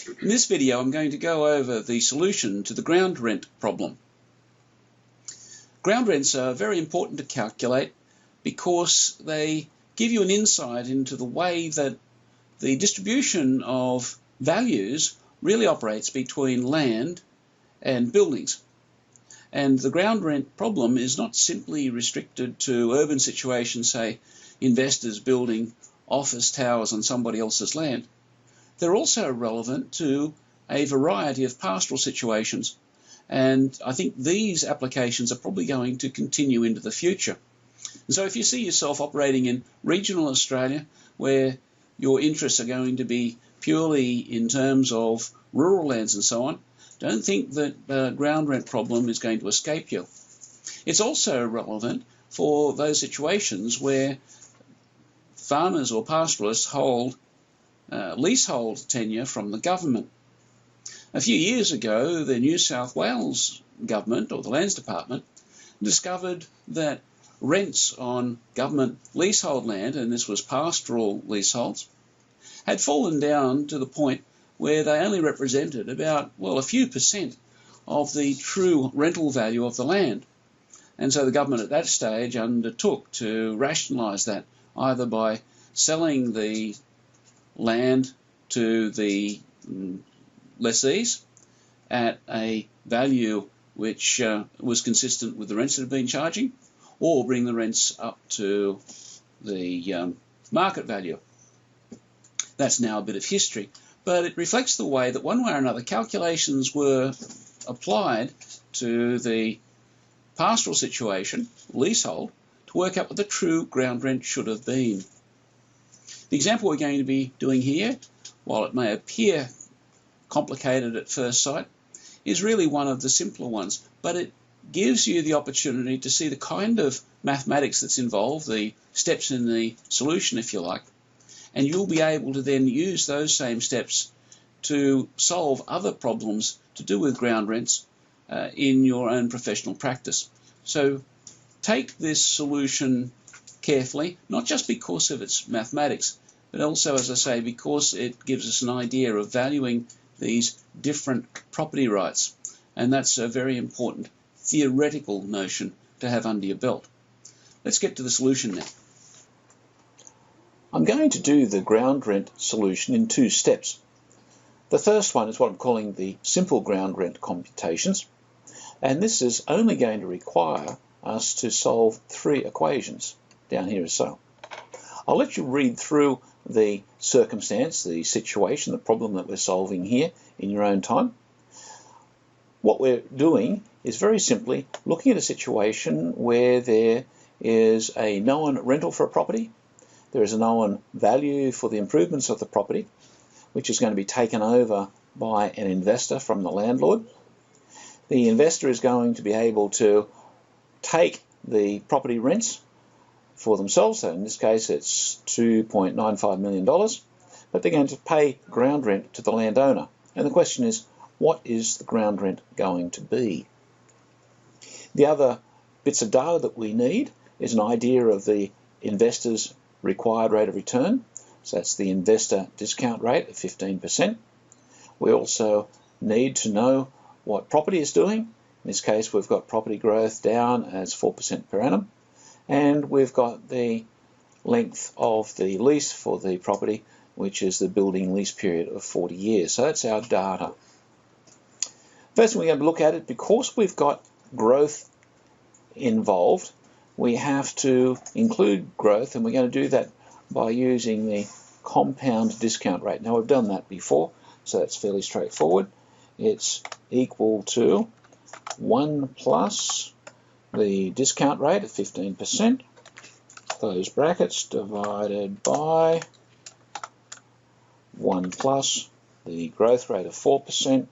In this video I'm going to go over the solution to the ground rent problem. Ground rents are very important to calculate because they give you an insight into the way that the distribution of values really operates between land and buildings. And the ground rent problem is not simply restricted to urban situations, say investors building office towers on somebody else's land. They're also relevant to a variety of pastoral situations, and I think these applications are probably going to continue into the future. And so if you see yourself operating in regional Australia, where your interests are going to be purely in terms of rural lands and so on, don't think that the ground rent problem is going to escape you. It's also relevant for those situations where farmers or pastoralists hold leasehold tenure from the government. A few years ago, the New South Wales government, or the Lands Department, discovered that rents on government leasehold land, and this was pastoral leaseholds, had fallen down to the point where they only represented about, well, a few percent of the true rental value of the land. And so the government at that stage undertook to rationalise that, either by selling the land to the lessees at a value which was consistent with the rents that had been charging, or bring the rents up to the market value. That's now a bit of history, but it reflects the way that one way or another calculations were applied to the pastoral situation, leasehold, to work out what the true ground rent should have been. The example we're going to be doing here, while it may appear complicated at first sight, is really one of the simpler ones, but it gives you the opportunity to see the kind of mathematics that's involved, the steps in the solution, if you like, and you'll be able to then use those same steps to solve other problems to do with ground rents in your own professional practice. So take this solution carefully, not just because of its mathematics, but also, as I say, because it gives us an idea of valuing these different property rights. And that's a very important theoretical notion to have under your belt. Let's get to the solution now. I'm going to do the ground rent solution in two steps. The first one is what I'm calling the simple ground rent computations, and this is only going to require us to solve three equations down here as so. I'll let you read through the circumstance, the situation, the problem that we're solving here in your own time. What we're doing is very simply looking at a situation where there is a known rental for a property, there is a known value for the improvements of the property, which is going to be taken over by an investor from the landlord. The investor is going to be able to take the property rents for themselves, so in this case it's $2.95 million, but they're going to pay ground rent to the landowner. And the question is, what is the ground rent going to be? The other bits of data that we need is an idea of the investor's required rate of return, so that's the investor discount rate of 15%. We also need to know what property is doing. In this case we've got property growth down as 4% per annum, and we've got the length of the lease for the property, which is the building lease period of 40 years. So that's our data. First, we're going to look at it because we've got growth involved. We have to include growth, and we're going to do that by using the compound discount rate. Now, we've done that before, so that's fairly straightforward. It's equal to 1 plus the discount rate of 15%, close brackets, divided by 1 plus the growth rate of 4%,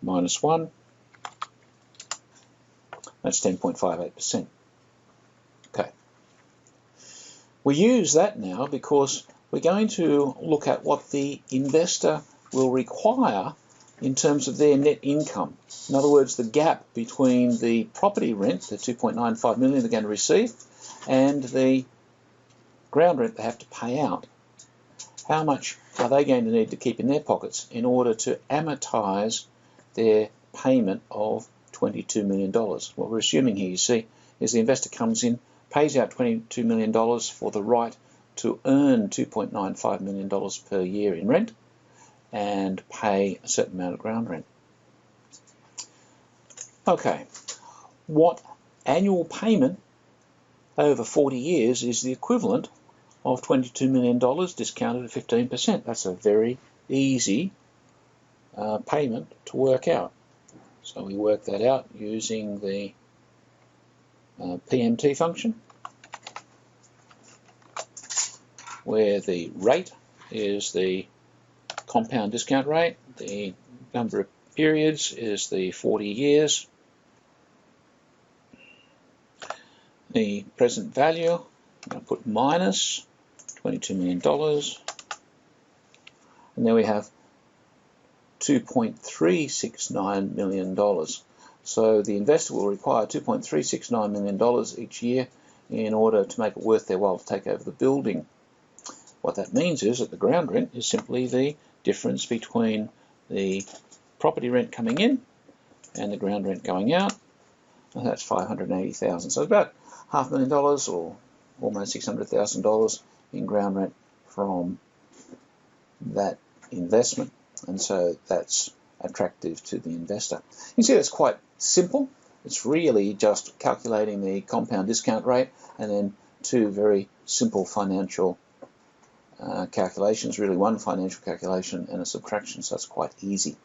minus 1, that's 10.58%. Okay. We use that now because we're going to look at what the investor will require in terms of their net income. In other words, the gap between the property rent, the $2.95 million they're going to receive, and the ground rent they have to pay out. how much are they going to need to keep in their pockets in order to amortize their payment of $22 million. What we're assuming here, you see, is the investor comes in, pays out $22 million for the right to earn $2.95 million per year in rent and pay a certain amount of ground rent. Okay, what annual payment over 40 years is the equivalent of $22 million discounted at 15%? That's a very easy payment to work out. So we work that out using the PMT function, where the rate is the compound discount rate, the number of periods is the 40 years, the present value, I'm going to put minus $22 million, and then we have $2.369 million. So the investor will require $2.369 million each year in order to make it worth their while to take over the building. What that means is that the ground rent is simply the difference between the property rent coming in and the ground rent going out, and that's $580,000. So it's about $500,000 or almost $600,000 in ground rent from that investment, and so that's attractive to the investor. You can see that's quite simple. It's really just calculating the compound discount rate and then two very simple financial calculations, really one financial calculation and a subtraction, so it's quite easy.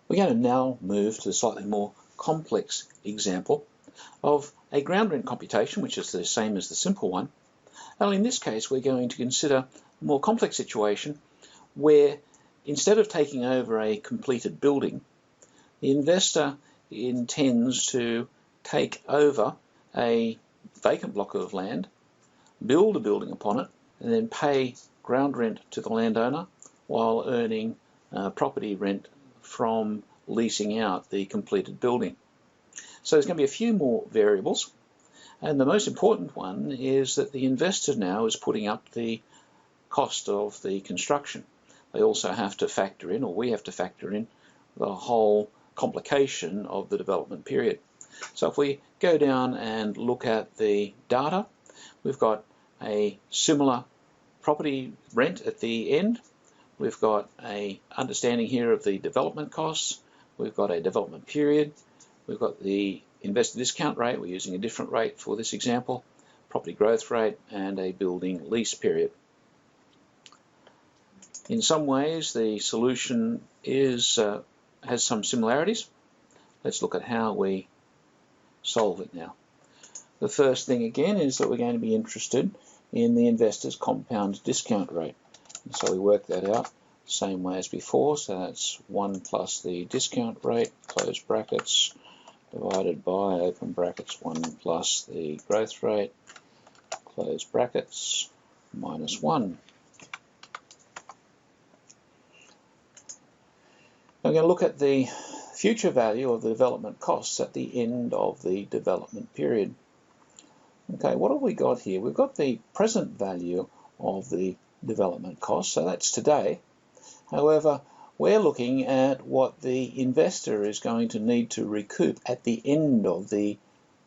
We're going to now move to a slightly more complex example of a ground rent computation, which is the same as the simple one. Only in this case we're going to consider a more complex situation where instead of taking over a completed building, the investor intends to take over a vacant block of land, build a building upon it, and then pay ground rent to the landowner while earning property rent from leasing out the completed building. So there's going to be a few more variables, and the most important one is that the investor now is putting up the cost of the construction. They also have to factor in, or we have to factor in, the whole complication of the development period. So if we go down and look at the data, we've got a similar property rent at the end. We've got a understanding here of the development costs. We've got a development period. We've got the investor discount rate. We're using a different rate for this example, property growth rate, and a building lease period. In some ways, the solution is has some similarities. Let's look at how we solve it now. The first thing again is that we're going to be interested in the investor's compound discount rate. And so we work that out the same way as before. So that's 1 plus the discount rate, close brackets, divided by, open brackets, 1 plus the growth rate, close brackets, minus 1. We're going to look at the future value of the development costs at the end of the development period. Okay, what have we got here? We've got the present value of the development costs, so that's today. However, we're looking at what the investor is going to need to recoup at the end of the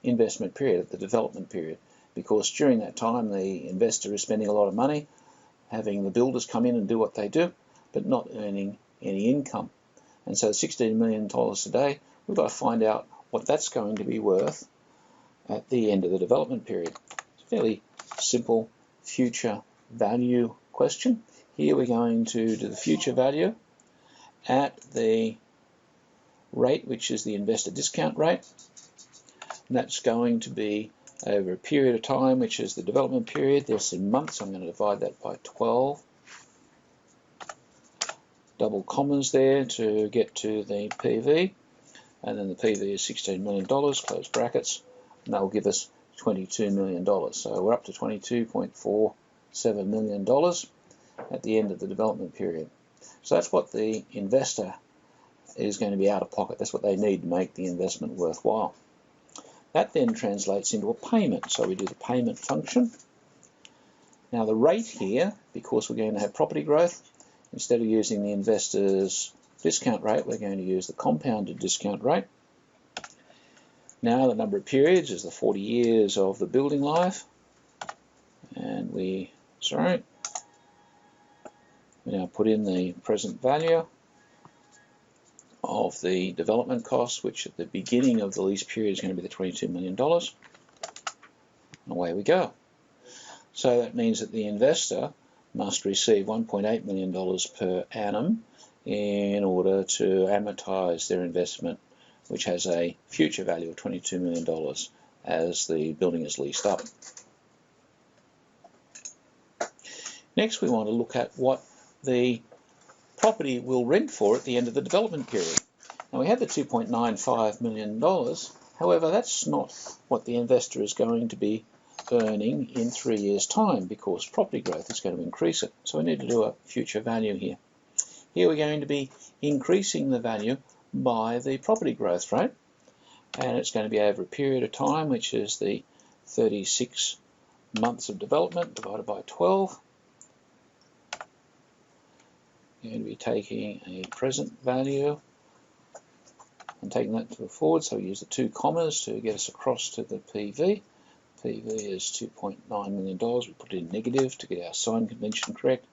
investment period, at the development period, because during that time the investor is spending a lot of money, having the builders come in and do what they do, but not earning any income. And so $16 million today, we've got to find out what that's going to be worth at the end of the development period. It's a fairly simple future value question. Here we're going to do the future value at the rate, which is the investor discount rate. And that's going to be over a period of time, which is the development period. There's in months. I'm going to divide that by 12. Double commas there to get to the PV, and then the PV is $16 million, close brackets, and that will give us $22 million. So we're up to $22.47 million at the end of the development period. So that's what the investor is going to be out of pocket. That's what they need to make the investment worthwhile. That then translates into a payment. So we do the payment function, Now the rate here, because we're going to have property growth, instead of using the investor's discount rate, we're going to use the compounded discount rate. Now the number of periods is the 40 years of the building life, and we now put in the present value of the development costs, which at the beginning of the lease period is going to be the $22 million. And away we go. So that means that the investor must receive $1.8 million per annum in order to amortise their investment, which has a future value of $22 million as the building is leased up. Next, we want to look at what the property will rent for at the end of the development period. Now we have the $2.95 million, however that's not what the investor is going to be earning in 3 years' time, because property growth is going to increase it. So we need to do a future value here. Here we're going to be increasing the value by the property growth rate, and it's going to be over a period of time, which is the 36 months of development divided by 12. We're going to be taking a present value and taking that to the forward, so we use the 2 commas to get us across to the PV. PV is $2.9 million. We put it in negative to get our sign convention correct.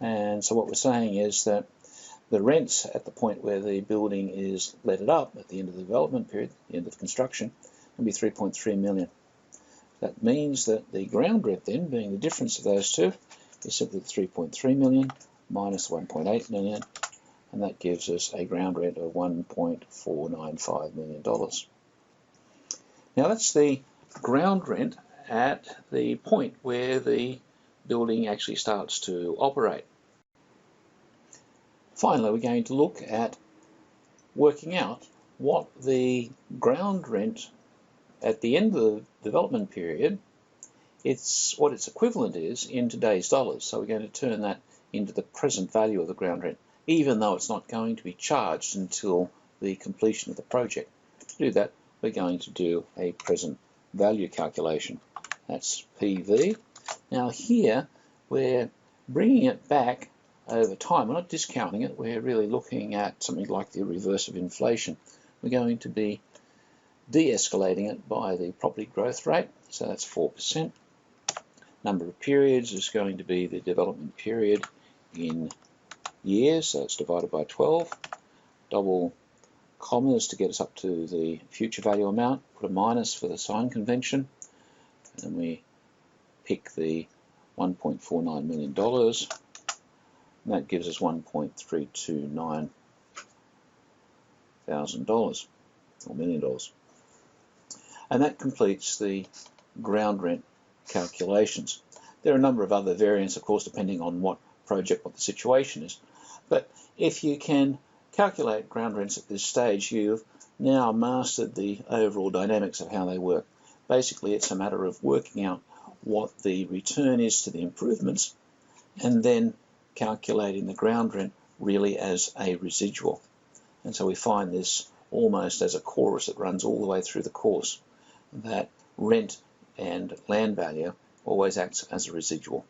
And so what we're saying is that the rents at the point where the building is letted up at the end of the development period, the end of construction, will be $3.3 million. That means that the ground rent then, being the difference of those two, is simply $3.3 million minus $1.8 million, and that gives us a ground rent of $1.495 million. Now that's the ground rent at the point where the building actually starts to operate. Finally, we're going to look at working out what the ground rent at the end of the development period, what its equivalent is in today's dollars. So we're going to turn that into the present value of the ground rent, even though it's not going to be charged until the completion of the project. To do that, we're going to do a present value calculation. That's PV. Now here we're bringing it back over time. We're not discounting it, we're really looking at something like the reverse of inflation. We're going to be de-escalating it by the property growth rate, so that's 4%. Number of periods is going to be the development period in years, so it's divided by 12. Double commas to get us up to the future value amount, put a minus for the sign convention, and we pick the $1.49 million, and that gives us $1.329 thousand or $1 million. And that completes the ground rent calculations. There are a number of other variants, of course, depending on what project, what the situation is. But if you can calculate ground rents at this stage, you've now mastered the overall dynamics of how they work. Basically, it's a matter of working out what the return is to the improvements and then calculating the ground rent really as a residual. And so we find this almost as a chorus that runs all the way through the course, that rent and land value always acts as a residual.